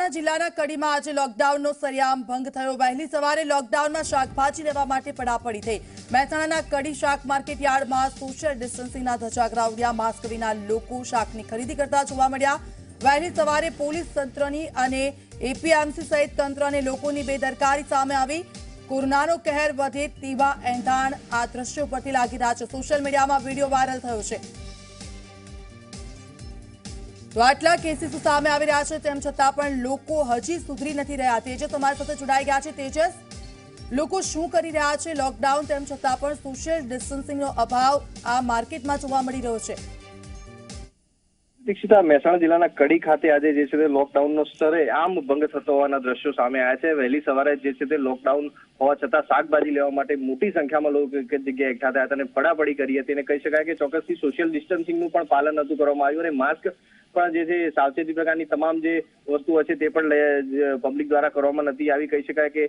મહેસાણા જિલ્લાના કડીમાં આજે લોકડાઉનનો સરેઆમ ભંગ થયો। વહેલી સવારે લોકડાઉનમાં શાકભાજી લેવા માટે પડાપડી થઈ। મહેસાણાના કડી શાક માર્કેટ યાર્ડમાં સોશિયલ ડિસ્ટન્સિંગના ધજાગરા ઉડ્યા। માસ્ક વિના લોકો શાકની ખરીદી કરતા જોવા મળ્યા। વહેલી સવારે પોલીસ તંત્રની અને એપીએમસી સહિત તંત્ર અને લોકોની બેદરકારી સામે આવી। કોરોનાનો કહેર વધે તેવા એંધાણ આ દ્રશ્યો પરથી લાગી રહ્યા છે। સોશિયલ મીડિયામાં વિડીયો વાયરલ થયો છે। તો આટલા કેસીસ સામે આવી રહ્યા છે તેમ છતાં પણ લોકો હજી સુધરી નથી રહ્યા। તેજસ અમારી સાથે જોડાઈ ગયા છે। તેજસ, લોકો શું કરી રહ્યા છે? લોકડાઉન તેમ છતાં પણ સોશિયલ ડિસ્ટન્સિંગનો અભાવ આ માર્કેટમાં જોવા મળી રહ્યો છે। દીક્ષિતા, મહેસાણા જિલ્લાના કડી ખાતે આજે જે છે તે લોકડાઉનનો સરેઆમ ભંગ થતો હોવાના દ્રશ્યો સામે આવ્યા છે। વહેલી સવારે જે છે તે લોકડાઉન હોવા છતાં શાકભાજી લેવા માટે મોટી સંખ્યામાં લોકો એક જગ્યાએ એકઠા થયા હતા અને પડાપડી કરી હતી અને કહી શકાય કે ચોક્કસથી સોશિયલ ડિસ્ટન્સિંગનું પણ પાલન નહોતું કરવામાં આવ્યું અને માસ્ક પણ જે છે સાવચેતી પ્રકારની તમામ જે વસ્તુઓ છે તે પણ પબ્લિક દ્વારા કરવામાં નથી આવી। કહી શકાય કે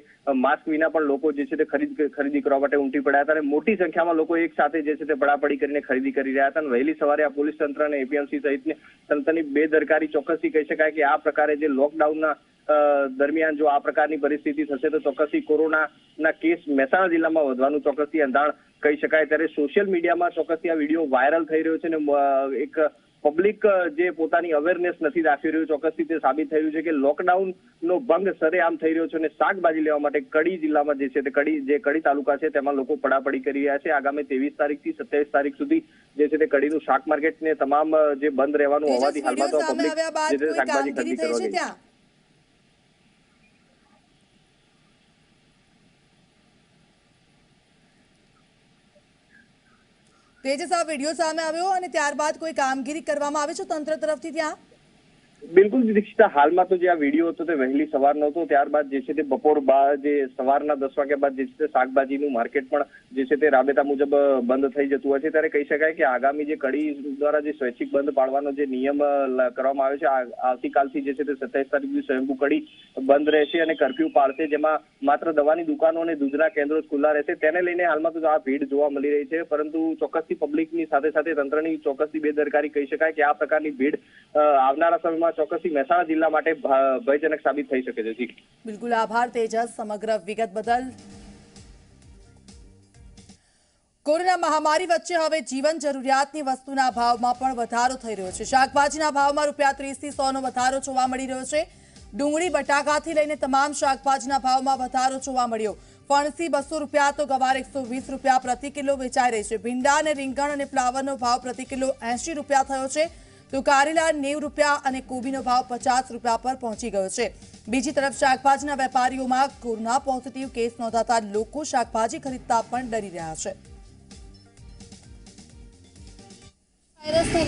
માસ્ક વિના પણ લોકો જે છે તે ખરીદી કરવા માટે ઉમટી પડ્યા હતા અને મોટી સંખ્યામાં લોકો એક સાથે જે છે તે પડાપડી કરીને ખરીદી કરી રહ્યા હતા। વહેલી સવારે આ પોલીસ તંત્ર અને એપીએમસી સહિતની તંત્રની બેદરકારી ચોક્કસથી કહી શકાય કે આ પ્રકારે જે લોકડાઉનના દરમિયાન જો આ પ્રકારની પરિસ્થિતિ થશે તો ચોક્કસથી કોરોનાના કેસ મહેસાણા જિલ્લામાં વધવાનું ચોક્કસથી અંધાણ કહી શકાય। ત્યારે સોશિયલ મીડિયામાં ચોક્કસથી આ વિડીયો વાયરલ થઈ રહ્યો છે અને એક પબ્લિક જે પોતાની અવેરનેસ નથી દાખવી રહ્યું, ચોક્કસથી તે સાબિત થયું છે કે લોકડાઉનનો ભંગ સરેઆમ થઈ રહ્યો છે અને શાકભાજી લેવા માટે કડી જિલ્લામાં જે છે તે કડી તાલુકા છે તેમાં લોકો પડાપડી કરી રહ્યા છે। આગામી 23 તારીખથી 27 તારીખ સુધી જે છે તે કડીનું શાક માર્કેટ ને તમામ જે બંધ રહેવાનું હોવાથી હાલમાં તો પબ્લિક જે છે શાકભાજી ખરીદી કરવા ગઈ છે। તેજસ, આ વિડીયો સામે આવ્યો અને ત્યારબાદ કોઈ કામગીરી કરવામાં આવે છે તંત્ર તરફથી ત્યાં? બિલકુલ દીક્ષિતા, હાલમાં તો જે આ વિડીયો હતો તે વહેલી સવારનો હતો। ત્યારબાદ જે છે તે બપોર બાદ જે સવારના 10 વાગ્યા બાદ જે છે તે શાકભાજીનું માર્કેટ પણ જે છે તે રાબેતા મુજબ બંધ થઈ જતું હોય છે। ત્યારે કહી શકાય કે આગામી જે કડી દ્વારા જે સ્વૈચ્છિક બંધ પાડવાનો જે નિયમ કરવામાં આવ્યો છે, આવતીકાલથી જે છે તે 27 તારીખ સુધી સ્વયંભૂ કડી બંધ રહેશે અને કર્ફ્યુ પાડશે, જેમાં માત્ર દવાની દુકાનો અને દૂધના કેન્દ્રો ખુલ્લા રહેશે। તેને લઈને હાલમાં તો આ ભીડ જોવા મળી રહી છે, પરંતુ ચોક્કસથી પબ્લિકની સાથે સાથે તંત્રની ચોક્કસથી બેદરકારી કહી શકાય કે આ પ્રકારની ભીડ આવનારા સમયમાં ચોક્કસથી મહેસાણા જિલ્લા માટે ભયજનક સાબિત થઈ શકે છે। બિલકુલ, આભાર તેજસ સમગ્ર વિગત બદલ। કોરોના મહામારી વચ્ચે હવે જીવન જરૂરિયાતની વસ્તુના ભાવમાં પણ વધારો થઈ રહ્યો છે। શાકભાજીના ભાવમાં ₹30 થી 100નો વધારો જોવા મળી રહ્યો છે। ડુંગળી, બટાકાથી લઈને તમામ શાકભાજીના ભાવમાં વધારો જોવા મળ્યો। ફણસી ₹200 તો ગવાર ₹120 પ્રતિ કિલો વેચાઈ રહી છે। ભીંડા અને રીંગણ અને ફ્લાવરનો ભાવ પ્રતિ કિલો ₹80 થયો છે, તો કારેલા ₹90 અને કોબીનો ભાવ ₹50 પર પહોંચી ગયો છે। બીજી તરફ શાકભાજીના વેપારીઓમાં કોરોના પોઝિટિવ કેસ નોંધાતા લોકો શાકભાજી ખરીદતા પણ ડરી રહ્યા છે। વાયરસને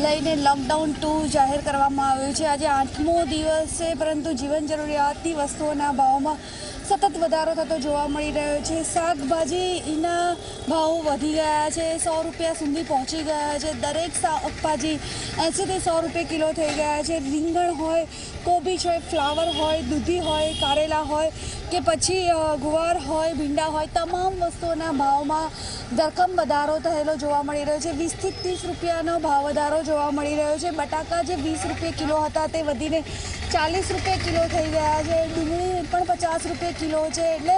લઈને લોકડાઉન 2 જાહેર કરવામાં આવ્યું છે। આજે 8મો દિવસ છે, પરંતુ જીવન જરૂરિયાતની વસ્તુઓના ભાવમાં સતત વધારો થતો જોવા મળી રહ્યો છે। શાકભાજીના ભાવ વધી ગયા છે, ₹100 સુધી પહોંચી ગયા છે। દરેક શાકભાજી 80 થી ₹100 કિલો થઈ ગયા છે। રીંગણ હોય, કોબીજ હોય, ફ્લાવર હોય, દૂધી હોય, કારેલા હોય કે પછી ગુવાર હોય, ભીંડા હોય, તમામ વસ્તુઓના ભાવમાં ધરખમ વધારો થયેલો જોવા મળી રહ્યો છે। 20 થી ₹30નો ભાવ વધારો જોવા મળી રહ્યો છે। બટાકા જે ₹20 કિલો હતા તે વધીને ₹40 કિલો થઈ ગયા છે। ડુંગળી પણ ₹50 કિલો છે। એટલે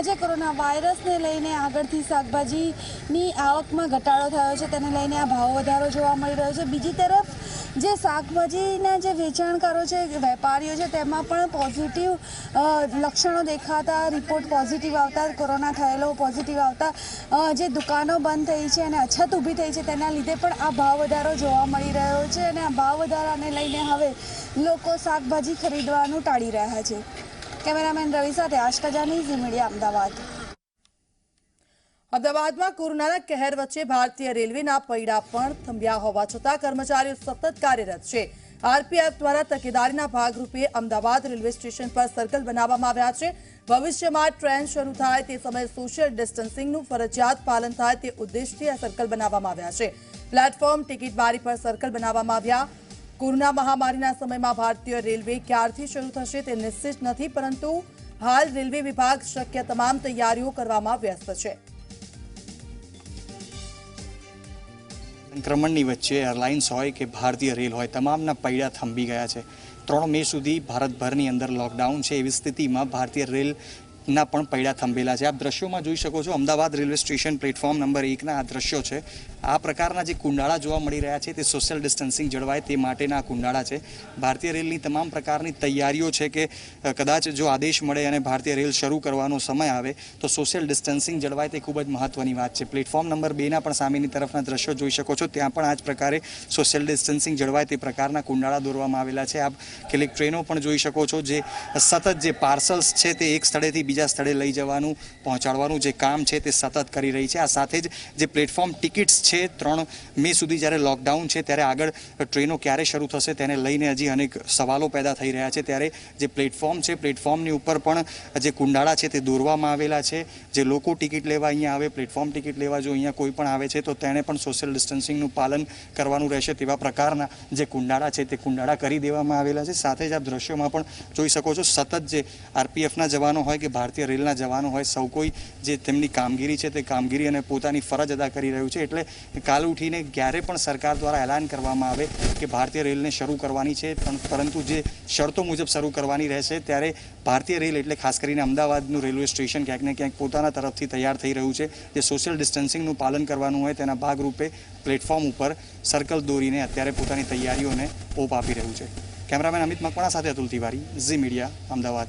જે કોરોના વાયરસને લઈને આગળથી શાકભાજીની આવકમાં ઘટાડો થયો છે, તેને લઈને આ ભાવ વધારો જોવા મળી રહ્યો છે। બીજી તરફ જે શાકભાજીના જે વેચાણકારો છે, વેપારીઓ છે, તેમાં પણ પોઝિટિવ લક્ષણો દેખાતા, રિપોર્ટ પોઝિટિવ આવતા, કોરોના થયેલો પોઝિટિવ આવતા જે દુકાનો બંધ થઈ છે અને અછત ઊભી થઈ છે, તેના લીધે પણ આ ભાવ વધારો જોવા મળી રહ્યો છે અને આ ભાવ વધારાને લઈને હવે લોકો શાકભાજી ખરીદવાનું ટાળી રહ્યા છે। કેમેરામેન રવિ સાથે આશકા જાની, ઝી મીડિયા, અમદાવાદ। અમદાવાદમાં કોરોનાના કહેર વચ્ચે ભારતીય રેલવેના પૈડા પણ થંભ્યા હોવા છતાં કર્મચારીઓ સતત કાર્યરત છે। આરપીએફ દ્વારા તકેદારીના ભાગરૂપે અમદાવાદ રેલવે સ્ટેશન પર સર્કલ બનાવવામાં આવ્યા છે। ભવિષ્યમાં ટ્રેન શરૂ થાય તે સમયે સોશિયલ ડિસ્ટન્સિંગનું ફરજિયાત પાલન થાય તે ઉદ્દેશથી આ સર્કલ બનાવવામાં આવ્યા છે। પ્લેટફોર્મ, ટિકિટ બારી પર સર્કલ બનાવવામાં આવ્યા। કોરોના મહામારીના સમયમાં ભારતીય રેલવે ક્યારથી શરૂ થશે તે નિશ્ચિત નથી, પરંતુ હાલ રેલવે વિભાગ શક્ય તમામ તૈયારીઓ કરવામાં વ્યસ્ત છે। સંક્રમણની વચ્ચે એરલાઇન્સ હોય કે ભારતીય રેલ હોય, તમામના પૈડા થંભી ગયા છે। 3 મે સુધી ભારતભરની અંદર લોકડાઉન છે એવી સ્થિતિમાં ભારતીય રેલના પણ પૈડા થંભેલા છે. આપ દ્રશ્યોમાં જોઈ શકો છો, Ahmedabad railway station platform number 1ના આ દ્રશ્યો છે. આ પ્રકારના જે કુંડાળા જોવા મળી રહ્યા છે તે સોશિયલ ડિસ્ટન્સિંગ જળવાય તે માટેના કુંડાળા છે. ભારતીય રેલની તમામ પ્રકારની તૈયારીઓ છે કે કદાચ જો આદેશ મળે અને ભારતીય રેલ શરૂ કરવાનો સમય આવે તો સોશિયલ ડિસ્ટન્સિંગ જળવાય તે ખૂબ જ મહત્વની વાત છે. પ્લેટફોર્મ નંબર 2ના પણ સામેની તરફના દ્રશ્યો જોઈ શકો છો, ત્યાં પણ આ જ પ્રકારે સોશિયલ ડિસ્ટન્સિંગ જળવાય તે પ્રકારના કુંડાળા દોરવામાં આવેલા છે. આપ કેટલીક ટ્રેનો પણ જોઈ શકો છો જે સતત જે પાર્સલ્સ છે તે એક સ્થળેથી બીજા સ્થળે લઈ જવાનું પહોંચાડવાનું જે કામ છે તે સતત કરી રહી છે. આ સાથે જ જે પ્લેટફોર્મ ટિકિટ્સ છે 3 મે સુધી જ્યારે લોકડાઉન છે ત્યારે આગળ ટ્રેનો ક્યારે શરૂ થશે તેને લઈને હજી અનેક સવાલો પેદા થઈ રહ્યા છે. ત્યારે જે પ્લેટફોર્મ છે પ્લેટફોર્મની ઉપર પણ જે કુંડાળા છે તે દોરવામાં આવેલા છે. જે લોકો ટિકિટ લેવા અહીંયા આવે, પ્લેટફોર્મ ટિકિટ લેવા જો અહીંયા કોઈ પણ આવે છે તો તેણે પણ સોશિયલ ડિસ્ટન્સિંગનું પાલન કરવાનું રહેશે તેવા પ્રકારના જે કુંડાળા છે તે કુંડાળા કરી દેવામાં આવેલા છે. સાથે જ આપ દ્રશ્યોમાં પણ જોઈ શકો છો, સતત જે આરપીએફના જવાનો હોય કે ભારતીય રેલના જવાનો હોય, સૌ કોઈ જે તેમની કામગીરી છે તે કામગીરી અને પોતાની ફરજ અદા કરી રહ્યું છે. એટલે કાલ ઉઠીને ક્યારે પણ સરકાર દ્વારા એલાન કરવામાં આવે કે ભારતીય રેલને શરૂ કરવાની છે, પરંતુ જે શરતો મુજબ શરૂ કરવાની રહેશે, ત્યારે ભારતીય રેલ એટલે ખાસ કરીને અમદાવાદનું રેલવે સ્ટેશન ક્યાંક ને ક્યાંક પોતાના તરફથી તૈયાર થઈ રહ્યું છે. જે સોશિયલ ડિસ્ટન્સિંગનું પાલન કરવાનું હોય તેના ભાગરૂપે પ્લેટફોર્મ ઉપર સર્કલ દોરીને અત્યારે પોતાની તૈયારીઓને ઓપ આપી રહ્યું છે. કેમેરામેન અમિત મકવાણા સાથે અતુલ તિવારી, ઝી મીડિયા, અમદાવાદ.